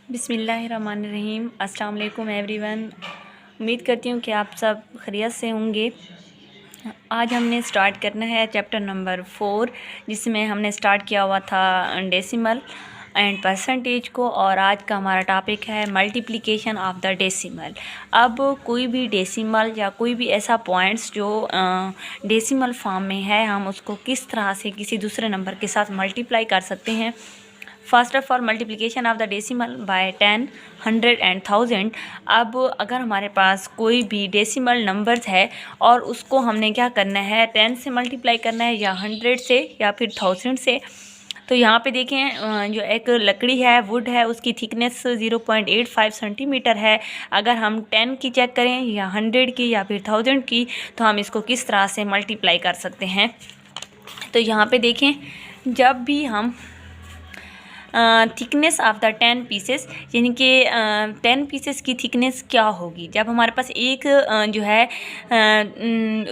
बिस्मिल्लाहिर्रहमानिर्रहीम। अस्सलाम वालेकुम एवरीवन। उम्मीद करती हूँ कि आप सब खैरियत से होंगे। आज हमने स्टार्ट करना है चैप्टर नंबर 4, जिसमें हमने स्टार्ट किया हुआ था डेसिमल एंड परसेंटेज को, और आज का हमारा टॉपिक है मल्टीप्लिकेशन ऑफ द डेसिमल। अब कोई भी डेसिमल या कोई भी ऐसा पॉइंट्स जो डेसिमल फॉर्म में है, हम उसको किस तरह से किसी दूसरे नंबर के साथ मल्टीप्लाई कर सकते हैं। First of all, multiplication of the decimal by 10, 100 and 1000। अब अगर हमारे पास कोई भी डेसिमल नंबर्स है और उसको हमने क्या करना है, 10 से मल्टीप्लाई करना है या 100 से या फिर 1000 से। तो यहाँ पे देखें, जो एक लकड़ी है, वुड है, उसकी थिकनेस 0.85 सेंटीमीटर है। अगर हम 10 की चेक करें या 100 की या फिर 1000 की, तो हम इसको किस तरह से मल्टीप्लाई कर सकते हैं। तो यहाँ पे देखें, जब भी हम थिकनेस ऑफ द 10 पीसेस, यानी कि 10 पीसेस की थिकनेस क्या होगी। जब हमारे पास एक जो है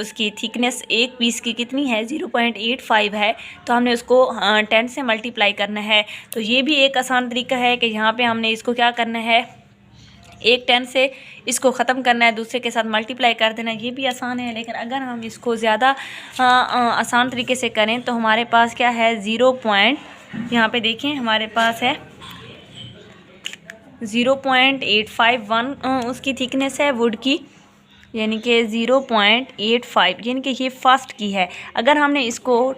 उसकी थिकनेस एक पीस की कितनी है, 0.85 है, तो हमने उसको 10 से मल्टीप्लाई करना है। तो ये भी एक आसान तरीका है कि यहाँ पे हमने इसको क्या करना है, एक 10 से इसको ख़त्म करना है, दूसरे के साथ मल्टीप्लाई कर देना है। ये भी आसान है, लेकिन अगर हम इसको ज़्यादा आसान तरीके से करें तो हमारे पास क्या है, यहाँ पे देखें हमारे पास है 0.851 उसकी थिकनेस है वुड की, यानी कि 0.85, यानी कि ये फर्स्ट की है। अगर हमने इसको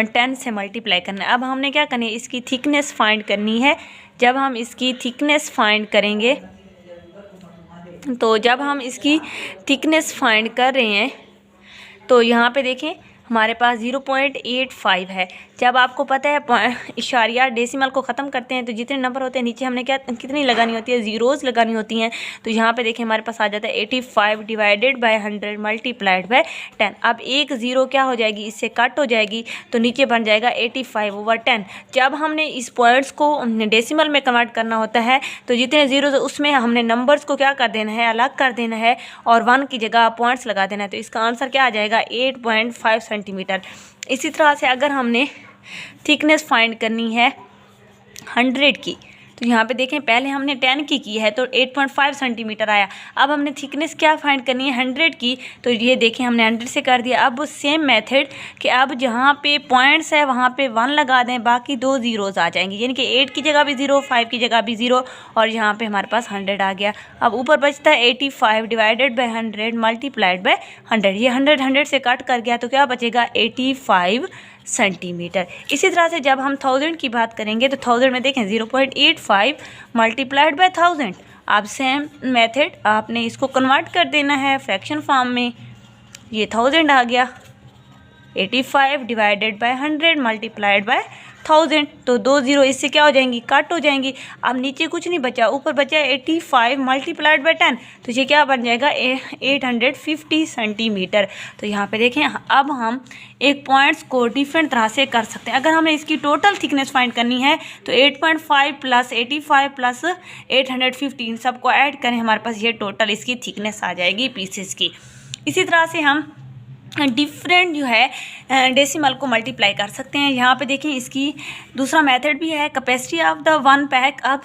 10 से मल्टीप्लाई करना है, अब हमने क्या करना है, इसकी थिकनेस फाइंड करनी है। जब हम इसकी थिकनेस फाइंड करेंगे, तो जब हम इसकी थिकनेस फाइंड कर रहे हैं, तो यहाँ पे देखें हमारे पास 0.85 है। जब आपको पता है इशारिया डेसिमल को ख़त्म करते हैं तो जितने नंबर होते हैं नीचे हमने कितनी लगानी होती है, ज़ीरोज़ लगानी होती हैं। तो यहाँ पे देखें हमारे पास आ जाता है 85 डिवाइडेड बाय 100 मल्टीप्लाइड बाय 10। अब एक ज़ीरो क्या हो जाएगी, इससे कट हो जाएगी, तो नीचे बन जाएगा 85/10। जब हमने इस पॉइंट्स को डेसिमल में कन्वर्ट करना होता है, तो जितने ज़ीरोज़ उसमें हमने नंबर्स को क्या कर देना है, अलग कर देना है, और 1 की जगह पॉइंट्स लगा देना है। तो इसका आंसर क्या आ जाएगा, 8.5 सेंटीमीटर। इसी तरह से अगर हमने थिकनेस फाइंड करनी है 100 की, तो यहाँ पे देखें पहले हमने 10 की है तो 8.5 सेंटीमीटर आया। अब हमने थिकनेस क्या फाइंड करनी है, 100 की, तो ये देखें हमने 100 से कर दिया। अब सेम मेथड कि अब जहाँ पे पॉइंट्स है वहाँ पे 1 लगा दें, बाकी 2 ज़ीरोज़ आ जाएंगे, यानी कि 8 की जगह भी 0, 5 की जगह भी 0, और यहाँ पे हमारे पास 100 आ गया। अब ऊपर बचता है 85 डिवाइडेड बाय 100 मल्टीप्लाइड बाय 100। ये 100 से कट कर गया, तो क्या बचेगा, 85 सेंटीमीटर। इसी तरह से जब हम 1000 की बात करेंगे, तो 1000 में देखें 0.85 मल्टीप्लाइड बाय 1000। अब सेम मेथड आपने इसको कन्वर्ट कर देना है फ्रैक्शन फॉर्म में। ये 1000 आ गया, 85 डिवाइडेड बाय 100 मल्टीप्लाइड बाय 1000। तो 2 ज़ीरो इससे क्या हो जाएंगी, कट हो जाएंगी। अब नीचे कुछ नहीं बचा, ऊपर बचा 85 मल्टीप्लाइड बाय 10, तो ये क्या बन जाएगा, 850 सेंटीमीटर। तो यहाँ पे देखें, अब हम एक पॉइंट्स को डिफरेंट तरह से कर सकते हैं। अगर हमें इसकी टोटल थिकनेस फाइंड करनी है, तो 8.5 प्लस 85 प्लस 850 सबको ऐड करें, हमारे पास ये टोटल इसकी थिकनेस आ जाएगी पीसेस की। इसी तरह से हम डिफरेंट जो है डेसिमल को मल्टीप्लाई कर सकते हैं। यहाँ पे देखें इसकी दूसरा मेथड भी है, कैपेसिटी ऑफ द 1 पैक। अब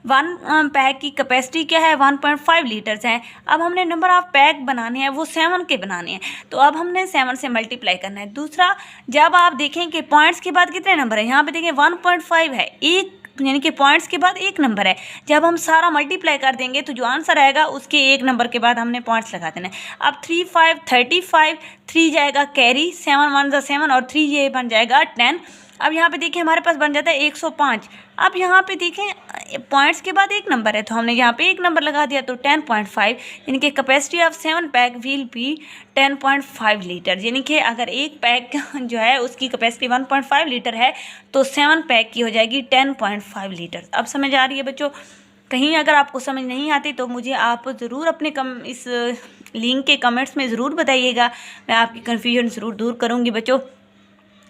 1 पैक की कैपेसिटी क्या है, 1.5 लीटर्स है। अब हमने नंबर ऑफ पैक बनाने हैं, वो 7 के बनाने हैं, तो अब हमने 7 से मल्टीप्लाई करना है। दूसरा, जब आप देखें कि पॉइंट्स के बाद कितने नंबर है, यहाँ पे देखें 1.5 है, एक यानी कि पॉइंट्स के बाद एक नंबर है। जब हम सारा मल्टीप्लाई कर देंगे, तो जो आंसर आएगा उसके एक नंबर के बाद हमने पॉइंट्स लगा देना है। अब 3 5 35, 3 जाएगा कैरी, 7 1 7, और 3 ये बन जाएगा 10। अब यहाँ पे देखें हमारे पास बन जाता है 105। अब यहाँ पे देखें पॉइंट्स के बाद एक नंबर है, तो हमने यहाँ पे एक नंबर लगा दिया, तो 10.5, यानी कि capacity of 7 pack will be 10.5 litre. यानी कि अगर एक पैक जो है उसकी कैपेसिटी 1.5 लीटर है, तो 7 पैक की हो जाएगी 10.5 लीटर। अब समझ आ रही है बच्चों? कहीं अगर आपको समझ नहीं आती तो मुझे आप ज़रूर अपने इस लिंक के कमेंट्स में ज़रूर बताइएगा, मैं आपकी कन्फ्यूजन ज़रूर दूर करूँगी बच्चों।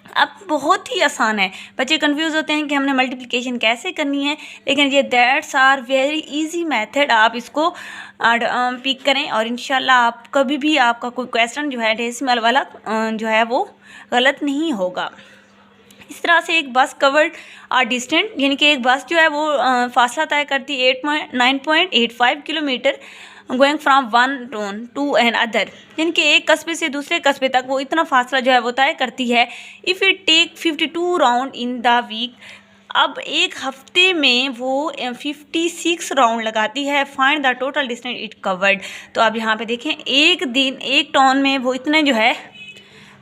अब बहुत ही आसान है, बच्चे कंफ्यूज होते हैं कि हमने मल्टीप्लिकेशन कैसे करनी है, लेकिन ये that's are very easy method. आप इसको पिक करें और इंशाल्लाह आप कभी भी आपका कोई क्वेश्चन जो है डेसिमल वाला जो है वो गलत नहीं होगा। इस तरह से एक बस कवर्ड आर डिस्टेंट, यानी कि एक बस जो है वो फासला तय करती है 9.85 kilometre going from one town to another, यानी कि एक कस्बे से दूसरे कस्बे तक वो इतना फासला जो है वो तय करती है। If it take 52 round in the week, अब एक हफ्ते में वो 56 राउंड लगाती है। Find the total distance it covered. तो अब यहाँ पे देखें एक दिन एक टाउन में वो इतने जो है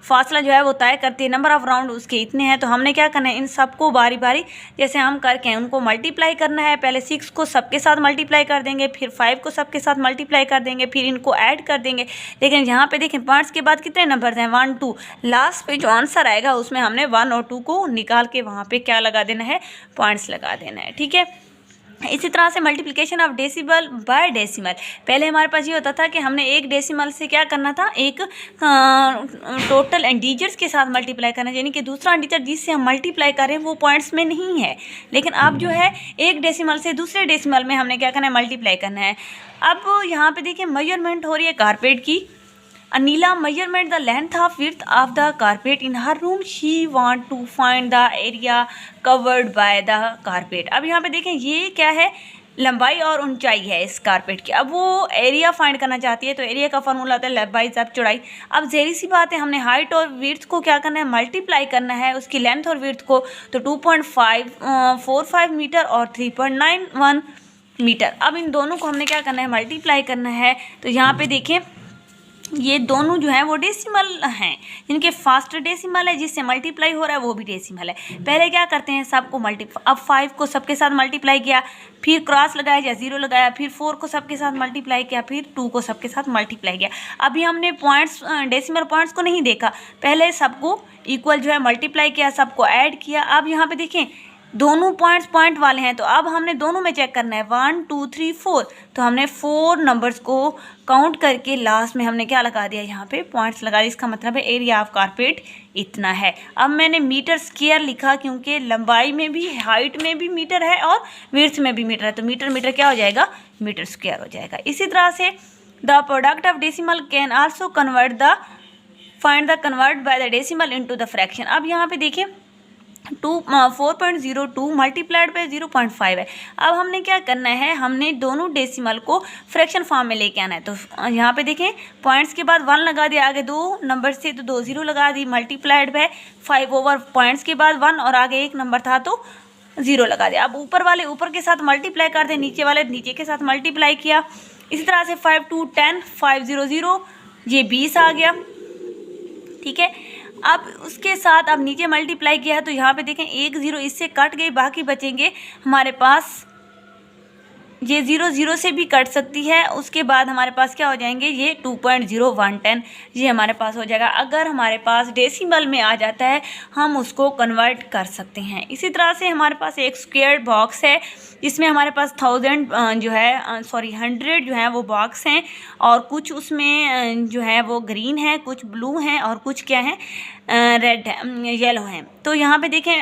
फासला जो है वो तय करती है, नंबर ऑफ़ राउंड उसके इतने हैं। तो हमने क्या करना है, इन सबको बारी बारी जैसे हम करके उनको मल्टीप्लाई करना है। पहले 6 को सबके साथ मल्टीप्लाई कर देंगे, फिर 5 को सबके साथ मल्टीप्लाई कर देंगे, फिर इनको ऐड कर देंगे। लेकिन यहाँ पे देखें पॉइंट्स के बाद कितने नंबर्स हैं, 1 2, लास्ट पे जो आंसर आएगा उसमें हमने 1 और 2 को निकाल के वहाँ पे क्या लगा देना है, पॉइंट्स लगा देना है। ठीक है, इसी तरह से multiplication of decimal by decimal. पहले हमारे पास ये होता था कि हमने एक डेसिमल से क्या करना था, एक टोटल इंटीजर्स के साथ मल्टीप्लाई करना, यानी कि दूसरा इंटीजर जिससे हम मल्टीप्लाई करें वो पॉइंट्स में नहीं है। लेकिन अब जो है एक डेसिमल से दूसरे डेसिमल में हमने क्या करना है, मल्टीप्लाई करना है। अब यहाँ पे देखिए मेजरमेंट हो रही है कारपेट की। Anila measurement the length of width of the carpet in her room. She want to find the area covered by the carpet. अब यहाँ पे देखें ये क्या है, लंबाई और ऊंचाई है इस कारपेट की। अब वो एरिया फाइंड करना चाहती है, तो एरिया का फॉर्मूला होता है लंबाई ज़ब चौड़ाई। अब ज़ेरी सी बात है, हमने हाइट और विड्थ को क्या करना है, मल्टीप्लाई करना है उसकी लेंथ और विड्थ को। तो 2.545 मीटर और 3.91 मीटर। अब इन दोनों को हमने क्या करना है, मल्टीप्लाई करना है। तो यहाँ पे देखें ये दोनों जो है वो डेसिमल हैं, जिनके फास्ट डेसिमल है, जिससे मल्टीप्लाई हो रहा है वो भी डेसिमल है। पहले क्या करते हैं, सबको अब 5 को सबके साथ मल्टीप्लाई किया, फिर क्रॉस लगाया या 0 लगाया, फिर 4 को सबके साथ मल्टीप्लाई किया, फिर 2 को सबके साथ मल्टीप्लाई किया। अभी हमने पॉइंट्स डेसिमल पॉइंट्स को नहीं देखा, पहले सबको इक्वल जो है मल्टीप्लाई किया, सबको ऐड किया। अब यहाँ पे देखें दोनों पॉइंट्स पॉइंट वाले हैं, तो अब हमने दोनों में चेक करना है 1 2 3 4। तो हमने 4 नंबर्स को काउंट करके लास्ट में हमने क्या लगा दिया, यहाँ पे पॉइंट्स लगा दिया। इसका मतलब है एरिया ऑफ कारपेट इतना है। अब मैंने मीटर स्क्वायर लिखा क्योंकि लंबाई में भी, हाइट में भी मीटर है और विड्थ में भी मीटर है, तो मीटर मीटर क्या हो जाएगा, मीटर स्क्वायर हो जाएगा। इसी तरह से the product of decimal can also find the convert by the decimal into the fraction. अब यहाँ पे देखिए 4.02 मल्टीप्लाइड बाय 0.5 है। अब हमने क्या करना है, हमने दोनों डेसिमल को फ्रैक्शन फॉर्म में लेके आना है। तो यहाँ पे देखें पॉइंट्स के बाद 1 लगा दिया, आगे 2 नंबर से तो 2 0 लगा दी, मल्टीप्लाइड बाय 5 ओवर पॉइंट्स के बाद 1 और आगे एक नंबर था तो 0 लगा दिया। अब ऊपर वाले ऊपर के साथ मल्टीप्लाई कर दें, नीचे वाले नीचे के साथ मल्टीप्लाई किया। इसी तरह से 5 2 10 5 0 0 ये 20 आ गया। ठीक है, अब उसके साथ अब नीचे मल्टीप्लाई किया है, तो यहाँ पे देखें 1 0 इससे कट गई, बाकी बचेंगे हमारे पास ये 0 0 से भी कट सकती है। उसके बाद हमारे पास क्या हो जाएंगे, ये 2.0110 ये हमारे पास हो जाएगा। अगर हमारे पास डेसिमल में आ जाता है हम उसको कन्वर्ट कर सकते हैं। इसी तरह से हमारे पास एक स्क्वायर बॉक्स है, इसमें हमारे पास 100 जो है वो बॉक्स हैं, और कुछ उसमें जो है वो ग्रीन है, कुछ ब्लू हैं और कुछ क्या है रेड है, येलो हैं। तो यहाँ पे देखें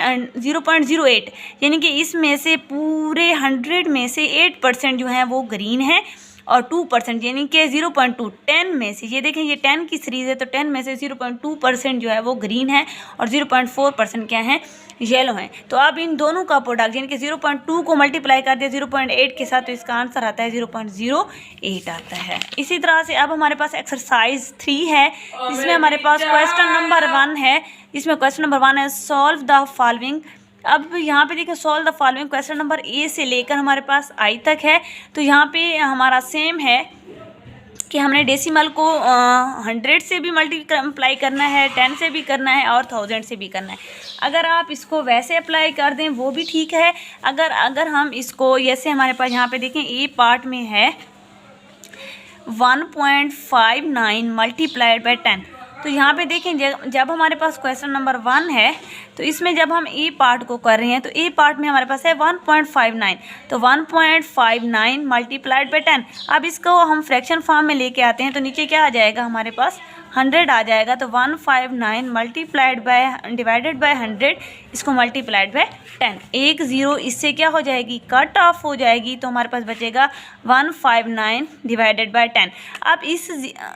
0.08 यानी कि इसमें से पूरे 100 में से 8% जो है वो ग्रीन है और 2% यानी कि 0.2 10 में से, ये देखें ये 10 की सीरीज़ है तो 10 में से 0.2% जो है वो ग्रीन है और 0.4% क्या है, येलो है। तो अब इन दोनों का प्रोडक्ट यानी कि 0.2 को मल्टीप्लाई कर दिया 0.8 के साथ, तो इसका आंसर आता है 0.08 आता है। इसी तरह से अब हमारे पास एक्सरसाइज 3 है, इसमें हमारे पास क्वेश्चन नंबर 1 है। इसमें क्वेश्चन नंबर 1 है सॉल्व द फॉलोइंग। अब यहाँ पे देखिए solve the following, question number A से लेकर हमारे पास आई तक है। तो यहाँ पे हमारा सेम है कि हमने डेसिमल को 100 से भी मल्टीप्लाई करना है, 10 से भी करना है और 1000 से भी करना है। अगर आप इसको वैसे अप्लाई कर दें वो भी ठीक है। अगर हम इसको जैसे हमारे पास यहाँ पे देखें ए पार्ट में है 1.59 मल्टीप्लाइड बाय 10। तो यहाँ पे देखें जब हमारे पास क्वेश्चन नंबर 1 है तो इसमें जब हम ए पार्ट को कर रहे हैं तो ए पार्ट में हमारे पास है 1.59, तो 1.59 मल्टीप्लाइड बाय 10। अब इसको हम फ्रैक्शन फॉर्म में लेके आते हैं तो नीचे क्या आ जाएगा हमारे पास 100 आ जाएगा, तो 159 मल्टीप्लाइड बाय डिवाइडेड बाय 100, इसको मल्टीप्लाइड बाय 10। एक ज़ीरो इससे क्या हो जाएगी, कट ऑफ हो जाएगी, तो हमारे पास बचेगा 159 डिवाइडेड बाय 10। अब इस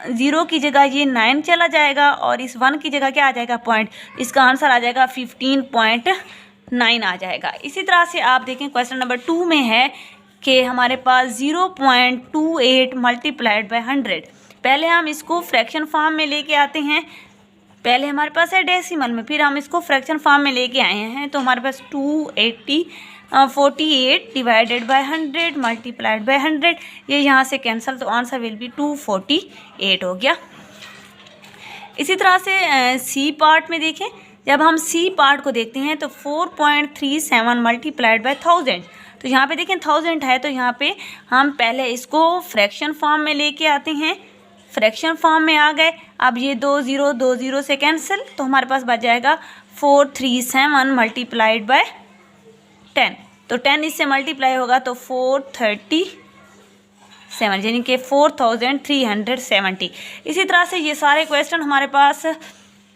ज़ीरो की जगह ये 9 चला जाएगा और इस 1 की जगह क्या आ जाएगा, पॉइंट। इसका आंसर आ जाएगा 15.9 आ जाएगा। इसी तरह से आप देखें क्वेश्चन नंबर 2 में है कि हमारे पास 0.28 मल्टीप्लाइड बाय 100। पहले हम इसको फ्रैक्शन फॉर्म में लेके आते हैं, पहले हमारे पास है डेसिमल में, फिर हम इसको फ्रैक्शन फॉर्म में लेके आए हैं, तो हमारे पास 248 डिवाइडेड बाय 100 मल्टीप्लाइड बाय 100, ये यहाँ से कैंसिल, तो आंसर विल बी 248 हो गया। इसी तरह से सी पार्ट में देखें, जब हम सी पार्ट को देखते हैं तो 4.37 मल्टीप्लाइड बाय 1000, तो यहाँ पे देखें 1000 है, तो यहाँ पे हम पहले इसको फ्रैक्शन फॉर्म में लेके आते हैं, फ्रैक्शन फॉर्म में आ गए। अब ये 2 0 से कैंसिल, तो हमारे पास बच जाएगा 437 मल्टीप्लाइड बाय 10, तो 10 इससे मल्टीप्लाई होगा तो 437 यानी कि 4370। इसी तरह से ये सारे क्वेश्चन हमारे पास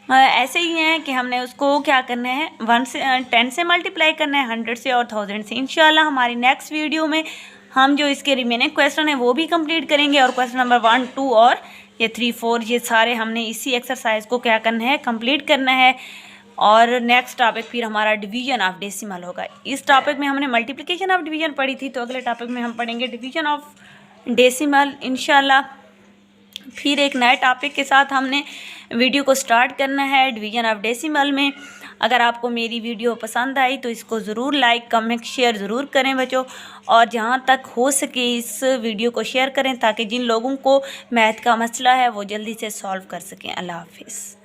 ऐसे ही हैं कि हमने उसको क्या करना है, 1 से 10 से मल्टीप्लाई करना है, 100 से और 1000 से। इंशाल्लाह हमारी नेक्स्ट वीडियो में हम जो इसके रिमेनिंग क्वेश्चन है वो भी कंप्लीट करेंगे, और क्वेश्चन नंबर 1 2 और ये 3 4 ये सारे हमने इसी एक्सरसाइज को क्या करना है, कंप्लीट करना है। और नेक्स्ट टॉपिक फिर हमारा डिवीजन ऑफ डेसिमल होगा। इस टॉपिक में हमने मल्टीप्लिकेशन ऑफ डिवीजन पढ़ी थी, तो अगले टॉपिक में हम पढ़ेंगे डिवीजन ऑफ डेसिमल इंशाल्लाह। फिर एक नए टॉपिक के साथ हमने वीडियो को स्टार्ट करना है डिवीजन ऑफ डेसिमल में। अगर आपको मेरी वीडियो पसंद आई तो इसको ज़रूर लाइक कमेंट शेयर ज़रूर करें बच्चों, और जहाँ तक हो सके इस वीडियो को शेयर करें ताकि जिन लोगों को मैथ का मसला है वो जल्दी से सॉल्व कर सकें। अल्लाह हाफिज़।